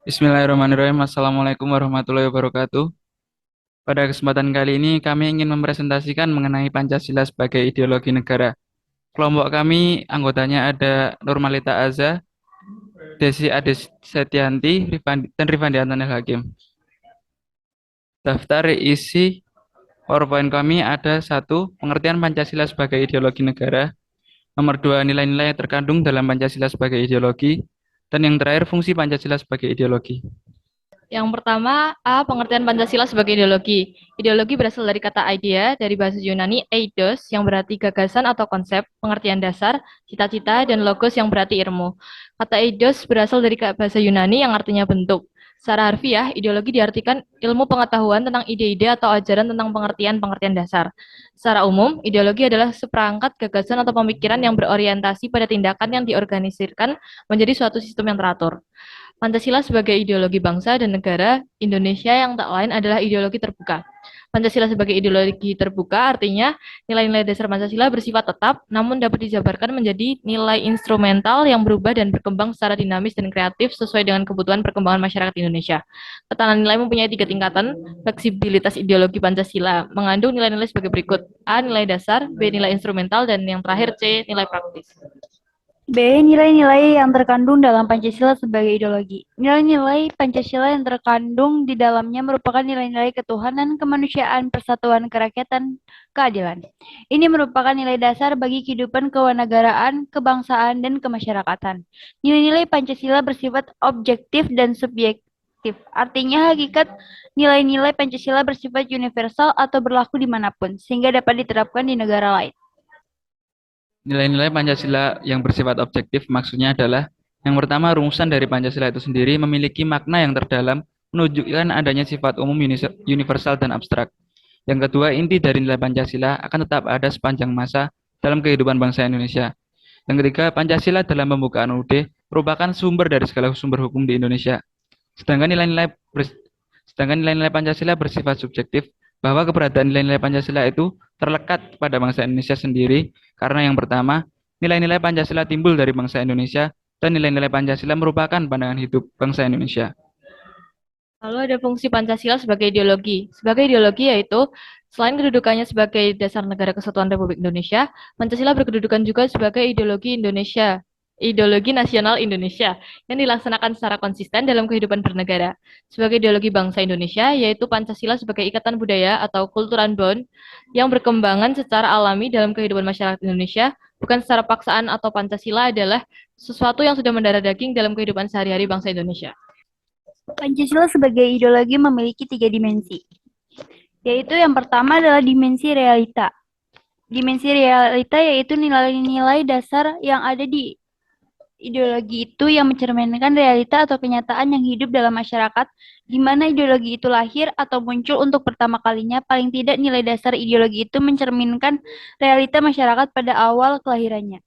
Bismillahirrahmanirrahim. Assalamualaikum warahmatullahi wabarakatuh. Pada kesempatan kali ini kami ingin mempresentasikan mengenai Pancasila sebagai ideologi negara. Kelompok kami anggotanya ada Nurmalita Aza, Desi Ades Setianti, dan Rifandi Antonel Hakim. Daftar isi PowerPoint kami ada satu, pengertian Pancasila sebagai ideologi negara. Nomor dua, nilai-nilai yang terkandung dalam Pancasila sebagai ideologi. Dan yang terakhir, fungsi Pancasila sebagai ideologi. Yang pertama, A. Pengertian Pancasila sebagai ideologi. Ideologi berasal dari kata idea, dari bahasa Yunani eidos, yang berarti gagasan atau konsep, pengertian dasar, cita-cita, dan logos yang berarti ilmu. Kata eidos berasal dari bahasa Yunani yang artinya bentuk. Secara harfiah, ideologi diartikan ilmu pengetahuan tentang ide-ide atau ajaran tentang pengertian-pengertian dasar. Secara umum, ideologi adalah seperangkat gagasan atau pemikiran yang berorientasi pada tindakan yang diorganisirkan menjadi suatu sistem yang teratur. Pancasila sebagai ideologi bangsa dan negara Indonesia yang tak lain adalah ideologi terbuka. Pancasila sebagai ideologi terbuka artinya nilai-nilai dasar Pancasila bersifat tetap, namun dapat dijabarkan menjadi nilai instrumental yang berubah dan berkembang secara dinamis dan kreatif sesuai dengan kebutuhan perkembangan masyarakat Indonesia. Tatanan nilai mempunyai tiga tingkatan. Fleksibilitas ideologi Pancasila mengandung nilai-nilai sebagai berikut: A. Nilai dasar, B. Nilai instrumental, dan yang terakhir C. Nilai praktis. B. Nilai-nilai yang terkandung dalam Pancasila sebagai ideologi. Nilai-nilai Pancasila yang terkandung di dalamnya merupakan nilai-nilai ketuhanan, kemanusiaan, persatuan, kerakyatan, keadilan. Ini merupakan nilai dasar bagi kehidupan kewarganegaraan, kebangsaan, dan kemasyarakatan. Nilai-nilai Pancasila bersifat objektif dan subjektif. Artinya hakikat nilai-nilai Pancasila bersifat universal atau berlaku dimanapun, sehingga dapat diterapkan di negara lain. Nilai-nilai Pancasila yang bersifat objektif maksudnya adalah yang pertama, rumusan dari Pancasila itu sendiri memiliki makna yang terdalam, menunjukkan adanya sifat umum universal dan abstrak. Yang kedua, inti dari nilai Pancasila akan tetap ada sepanjang masa dalam kehidupan bangsa Indonesia. Yang ketiga, Pancasila dalam pembukaan UUD merupakan sumber dari segala sumber hukum di Indonesia. Sedangkan nilai-nilai Pancasila bersifat subjektif, bahwa keberadaan nilai-nilai Pancasila itu terlekat pada bangsa Indonesia sendiri, karena yang pertama, nilai-nilai Pancasila timbul dari bangsa Indonesia, dan nilai-nilai Pancasila merupakan pandangan hidup bangsa Indonesia. Lalu ada fungsi Pancasila sebagai ideologi. Sebagai ideologi yaitu selain kedudukannya sebagai dasar negara kesatuan Republik Indonesia, Pancasila berkedudukan juga sebagai ideologi Indonesia, ideologi nasional Indonesia yang dilaksanakan secara konsisten dalam kehidupan bernegara. Sebagai ideologi bangsa Indonesia, yaitu Pancasila sebagai ikatan budaya atau kultural bond yang berkembangan secara alami dalam kehidupan masyarakat Indonesia, bukan secara paksaan atau Pancasila adalah sesuatu yang sudah mendarah daging dalam kehidupan sehari-hari bangsa Indonesia. Pancasila sebagai ideologi memiliki tiga dimensi, yaitu yang pertama adalah dimensi realita. Dimensi realita yaitu nilai-nilai dasar yang ada di ideologi itu yang mencerminkan realita atau kenyataan yang hidup dalam masyarakat, di mana ideologi itu lahir atau muncul untuk pertama kalinya. Paling tidak nilai dasar ideologi itu mencerminkan realita masyarakat pada awal kelahirannya.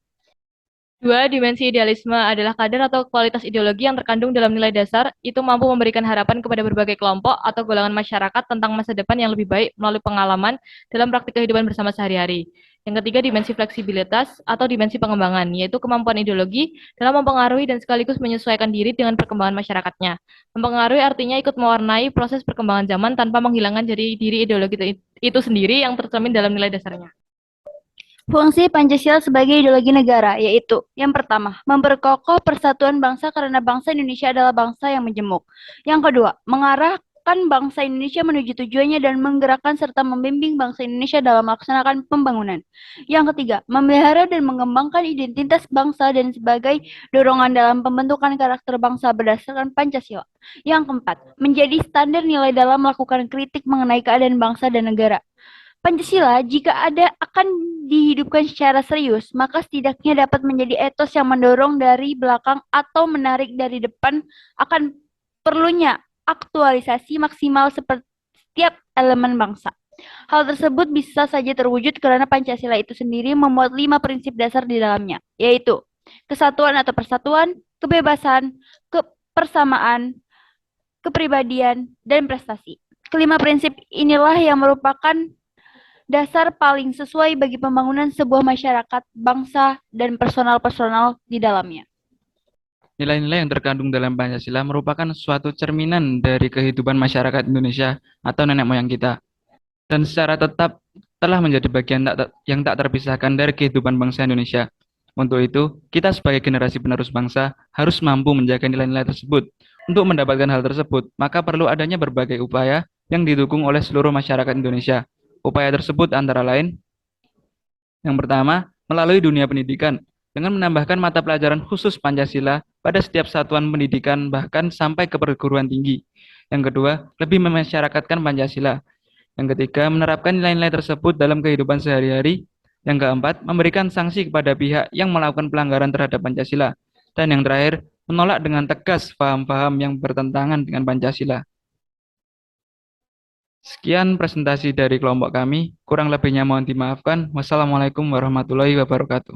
Dua, dimensi idealisme adalah kadar atau kualitas ideologi yang terkandung dalam nilai dasar, itu mampu memberikan harapan kepada berbagai kelompok atau golongan masyarakat tentang masa depan yang lebih baik melalui pengalaman dalam praktik kehidupan bersama sehari-hari. Yang ketiga, dimensi fleksibilitas atau dimensi pengembangan, yaitu kemampuan ideologi dalam mempengaruhi dan sekaligus menyesuaikan diri dengan perkembangan masyarakatnya. Mempengaruhi artinya ikut mewarnai proses perkembangan zaman tanpa menghilangkan dari diri ideologi itu sendiri yang tercermin dalam nilai dasarnya. Fungsi Pancasila sebagai ideologi negara, yaitu yang pertama, memperkokoh persatuan bangsa karena bangsa Indonesia adalah bangsa yang majemuk. Yang kedua, mengarahkan bangsa Indonesia menuju tujuannya dan menggerakkan serta membimbing bangsa Indonesia dalam melaksanakan pembangunan. Yang ketiga, memelihara dan mengembangkan identitas bangsa dan sebagai dorongan dalam pembentukan karakter bangsa berdasarkan Pancasila. Yang keempat, menjadi standar nilai dalam melakukan kritik mengenai keadaan bangsa dan negara. Pancasila, jika ada akan dihidupkan secara serius, maka setidaknya dapat menjadi etos yang mendorong dari belakang atau menarik dari depan akan perlunya aktualisasi maksimal seperti setiap elemen bangsa. Hal tersebut bisa saja terwujud karena Pancasila itu sendiri memuat 5 prinsip dasar di dalamnya, yaitu kesatuan atau persatuan, kebebasan, kebersamaan, kepribadian, dan prestasi. Kelima prinsip inilah yang merupakan dasar paling sesuai bagi pembangunan sebuah masyarakat, bangsa, dan personal-personal di dalamnya. Nilai-nilai yang terkandung dalam Pancasila merupakan suatu cerminan dari kehidupan masyarakat Indonesia atau nenek moyang kita, dan secara tetap telah menjadi bagian yang tak terpisahkan dari kehidupan bangsa Indonesia. Untuk itu, kita sebagai generasi penerus bangsa harus mampu menjaga nilai-nilai tersebut. Untuk mendapatkan hal tersebut, maka perlu adanya berbagai upaya yang didukung oleh seluruh masyarakat Indonesia. Upaya tersebut antara lain, yang pertama, melalui dunia pendidikan, dengan menambahkan mata pelajaran khusus Pancasila pada setiap satuan pendidikan bahkan sampai ke perguruan tinggi. Yang kedua, lebih memasyarakatkan Pancasila. Yang ketiga, menerapkan nilai-nilai tersebut dalam kehidupan sehari-hari. Yang keempat, memberikan sanksi kepada pihak yang melakukan pelanggaran terhadap Pancasila. Dan yang terakhir, menolak dengan tegas paham-paham yang bertentangan dengan Pancasila. Sekian presentasi dari kelompok kami. Kurang lebihnya mohon dimaafkan. Wassalamualaikum warahmatullahi wabarakatuh.